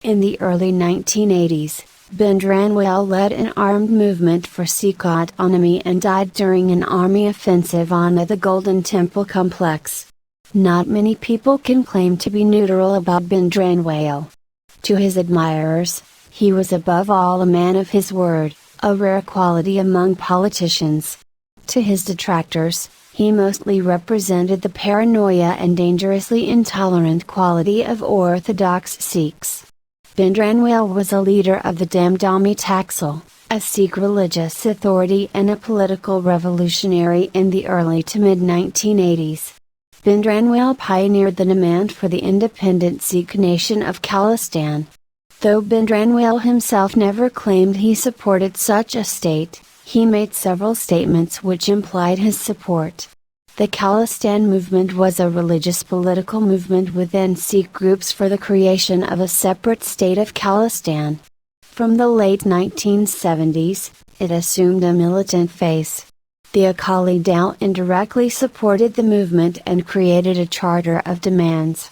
In the early 1980s, Bhindranwale led an armed movement for Sikh autonomy and died during an army offensive on the Golden Temple complex. Not many people can claim to be neutral about Bhindranwale. To his admirers, he was above all a man of his word, a rare quality among politicians. To his detractors, he mostly represented the paranoia and dangerously intolerant quality of orthodox Sikhs. Bhindranwale was a leader of the Damdami Taxil, a Sikh religious authority and a political revolutionary in the early to mid-1980s. Bhindranwale pioneered the demand for the independent Sikh nation of Khalistan. Though Bhindranwale himself never claimed he supported such a state, he made several statements which implied his support. The Khalistan movement was a religious political movement within Sikh groups for the creation of a separate state of Khalistan. From the late 1970s, it assumed a militant face. The Akali Dal indirectly supported the movement and created a charter of demands.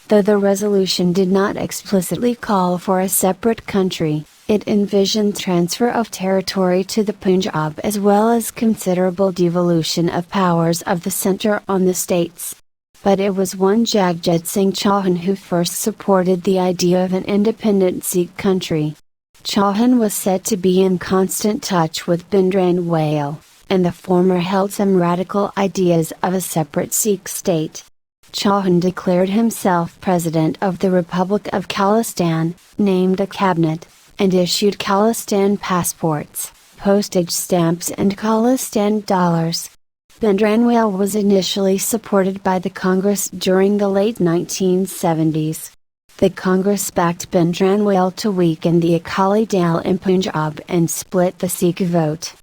Though the resolution did not explicitly call for a separate country, it envisioned transfer of territory to the Punjab as well as considerable devolution of powers of the centre on the states. But it was one Jagjit Singh Chauhan who first supported the idea of an independent Sikh country. Chauhan was said to be in constant touch with Bhindranwale, and the former held some radical ideas of a separate Sikh state. Chauhan declared himself President of the Republic of Khalistan, named a cabinet, and issued Khalistan passports, postage stamps and Khalistan dollars. Bhindranwale was initially supported by the Congress during the late 1970s. The Congress backed Bhindranwale to weaken the Akali Dal in Punjab and split the Sikh vote.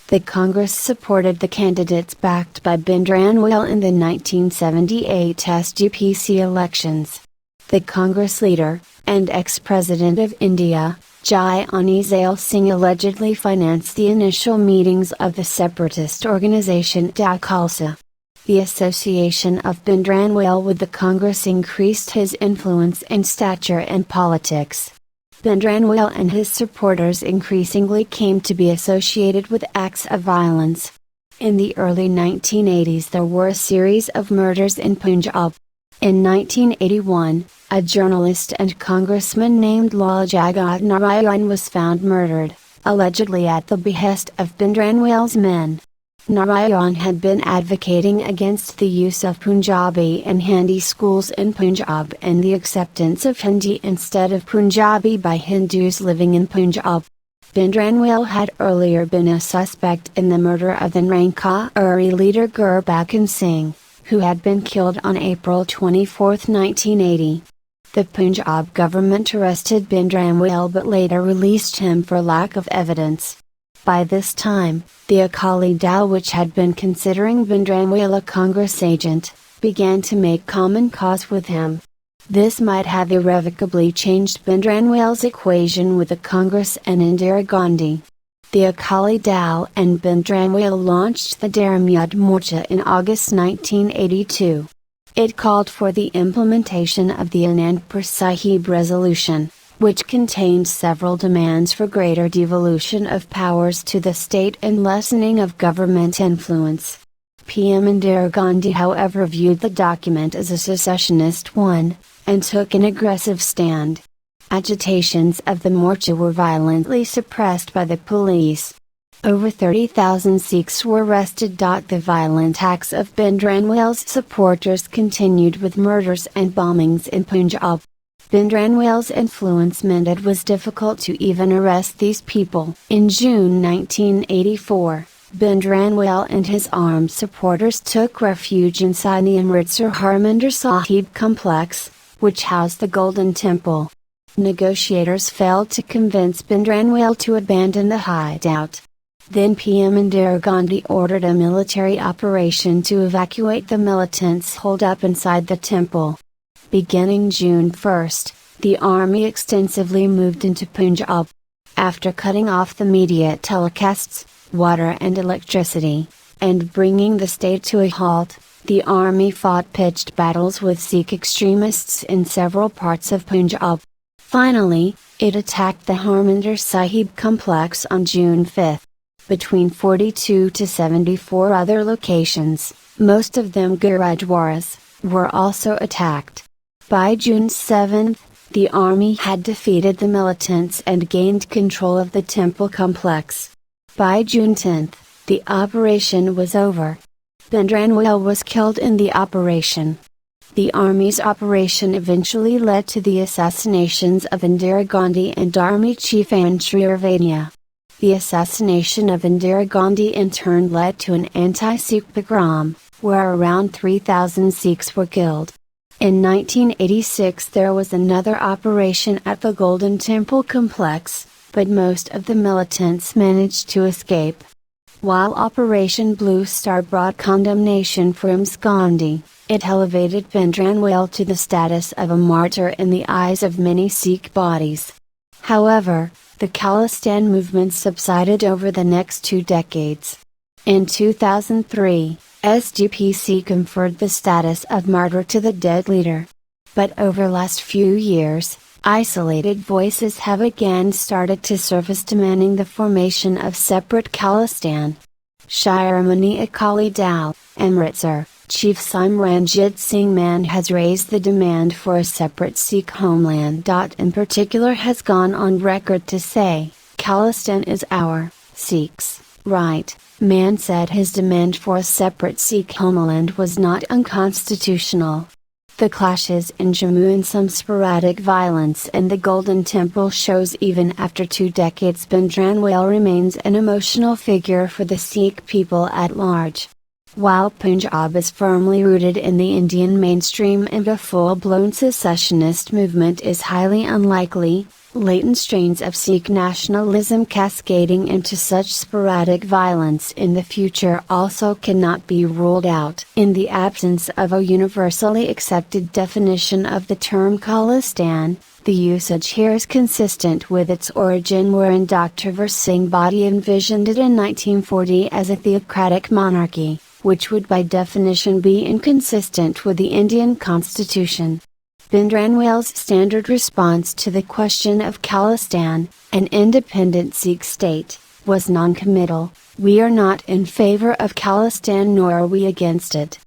The Congress supported the candidates backed by Bhindranwale in the 1978 SGPC elections. The Congress leader, and ex-president of India, Jayani Zail Singh allegedly financed the initial meetings of the separatist organization Da Khalsa. The association of Bhindranwale with the Congress increased his influence and stature in politics. Bhindranwale and his supporters increasingly came to be associated with acts of violence. In the early 1980s there were a series of murders in Punjab. In 1981, a journalist and congressman named Lal Jagat Narayan was found murdered, allegedly at the behest of Bhindranwale's men. Narayan had been advocating against the use of Punjabi and Hindi schools in Punjab and the acceptance of Hindi instead of Punjabi by Hindus living in Punjab. Bhindranwale had earlier been a suspect in the murder of the Narankari leader Gurbakhan Singh, who had been killed on April 24, 1980. The Punjab government arrested Bhindranwale but later released him for lack of evidence. By this time, the Akali Dal, which had been considering Bhindranwale a Congress agent, began to make common cause with him. This might have irrevocably changed Bhindranwale's equation with the Congress and Indira Gandhi. The Akali Dal and Bhindranwale launched the Dharamyud Morcha in August 1982. It called for the implementation of the Anandpur Sahib Resolution, which contained several demands for greater devolution of powers to the state and lessening of government influence. PM Indira Gandhi however viewed the document as a secessionist one, and took an aggressive stand. Agitations of the Morcha were violently suppressed by the police. Over 30,000 Sikhs were arrested. The violent acts of Bhindranwale's supporters continued with murders and bombings in Punjab. Bhindranwale's influence meant it was difficult to even arrest these people. In June 1984, Bhindranwale and his armed supporters took refuge inside the Amritsar Harmandir Sahib complex, which housed the Golden Temple. Negotiators failed to convince Bhindranwale to abandon the hideout. Then PM Indira Gandhi ordered a military operation to evacuate the militants holed up inside the temple. Beginning June 1, the army extensively moved into Punjab. After cutting off the media telecasts, water and electricity, and bringing the state to a halt, the army fought pitched battles with Sikh extremists in several parts of Punjab. Finally, it attacked the Harmandir Sahib complex on June 5. Between 42 to 74 other locations, most of them Gurudwaras, were also attacked. By June 7, the army had defeated the militants and gained control of the temple complex. By June 10, the operation was over. Bhindranwale was killed in the operation. The army's operation eventually led to the assassinations of Indira Gandhi and Army Chief Anshrivania. The assassination of Indira Gandhi in turn led to an anti-Sikh pogrom, where around 3,000 Sikhs were killed. In 1986 there was another operation at the Golden Temple complex, but most of the militants managed to escape. While Operation Blue Star brought condemnation for Gandhi, it elevated Bhindranwale to the status of a martyr in the eyes of many Sikh bodies. However, the Khalistan movement subsided over the next 2 decades. In 2003, SDPC conferred the status of martyr to the dead leader. But over last few years, isolated voices have again started to surface demanding the formation of separate Khalistan. Shiromani Akali Dal, Amritsar, Chief Simranjit Singh Man has raised the demand for a separate Sikh homeland. In particular has gone on record to say, Khalistan is our, Sikhs, right. Man said his demand for a separate Sikh homeland was not unconstitutional. The clashes in Jammu and some sporadic violence in the Golden Temple shows even after 2 decades Bhindranwale remains an emotional figure for the Sikh people at large. While Punjab is firmly rooted in the Indian mainstream and a full-blown secessionist movement is highly unlikely, latent strains of Sikh nationalism cascading into such sporadic violence in the future also cannot be ruled out. In the absence of a universally accepted definition of the term Khalistan, the usage here is consistent with its origin wherein Dr. Vir Singh Badi envisioned it in 1940 as a theocratic monarchy, which would by definition be inconsistent with the Indian constitution. Bhindranwale's standard response to the question of Khalistan, an independent Sikh state, was non-committal. We are not in favor of Khalistan nor are we against it.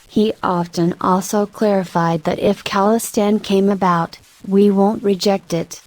He often also clarified that if Khalistan came about, we won't reject it.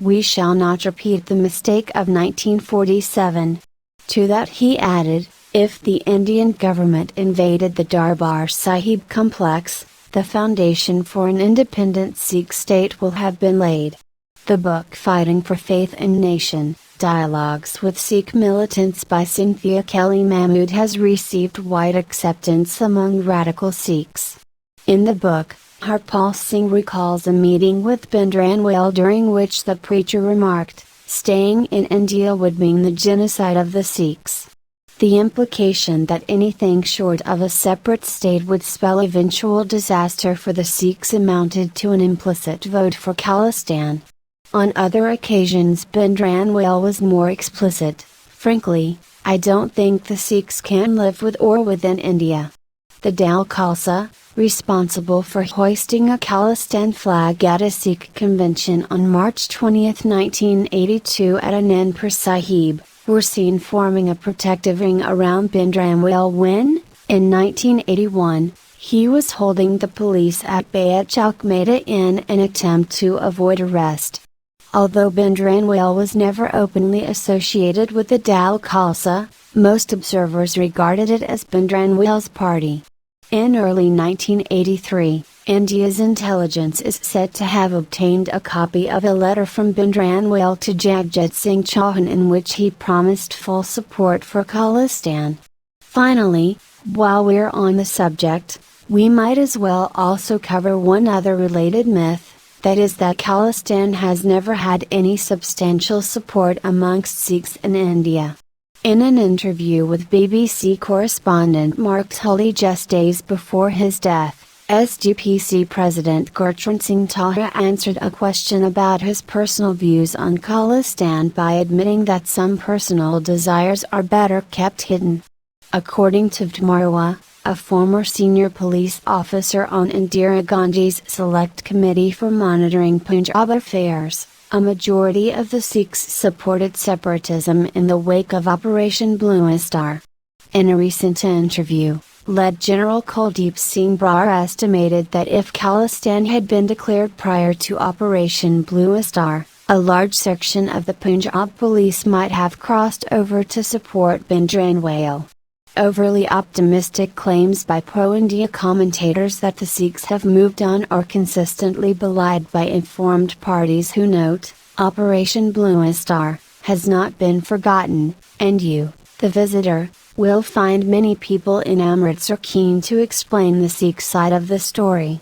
We shall not repeat the mistake of 1947. To that he added, if the Indian government invaded the Darbar Sahib complex, the foundation for an independent Sikh state will have been laid. The book Fighting for Faith and Nation, Dialogues with Sikh Militants by Cynthia Kelly Mahmood has received wide acceptance among radical Sikhs. In the book, Harpal Singh recalls a meeting with Bhindranwale during which the preacher remarked, staying in India would mean the genocide of the Sikhs. The implication that anything short of a separate state would spell eventual disaster for the Sikhs amounted to an implicit vote for Khalistan. On other occasions Bhindranwale was more explicit, frankly, I don't think the Sikhs can live with or within India. The Dal Khalsa, responsible for hoisting a Khalistan flag at a Sikh convention on March 20, 1982 at Anandpur Sahib, were seen forming a protective ring around Bhindranwale when, in 1981, he was holding the police at bay at Chalkmeda in an attempt to avoid arrest. Although Bhindranwale was never openly associated with the Dal Khalsa, most observers regarded it as Bhindranwale's party. In early 1983, India's intelligence is said to have obtained a copy of a letter from Bhindranwale to Jagjit Singh Chauhan in which he promised full support for Khalistan. Finally, while we're on the subject, we might as well also cover one other related myth, that is that Khalistan has never had any substantial support amongst Sikhs in India. In an interview with BBC correspondent Mark Tully just days before his death, SDPC President Gurcharan Singh Talra answered a question about his personal views on Khalistan by admitting that some personal desires are better kept hidden. According to Bhindranwale, a former senior police officer on Indira Gandhi's Select Committee for Monitoring Punjab Affairs. A majority of the Sikhs supported separatism in the wake of Operation Blue Star. In a recent interview, Lt General Kuldeep Singh Brar estimated that if Khalistan had been declared prior to Operation Blue Star, a large section of the Punjab police might have crossed over to support Bhindranwale. Overly optimistic claims by pro-India commentators that the Sikhs have moved on are consistently belied by informed parties who note, Operation Blue Star has not been forgotten, and you, the visitor, will find many people in Amritsar keen to explain the Sikh side of the story.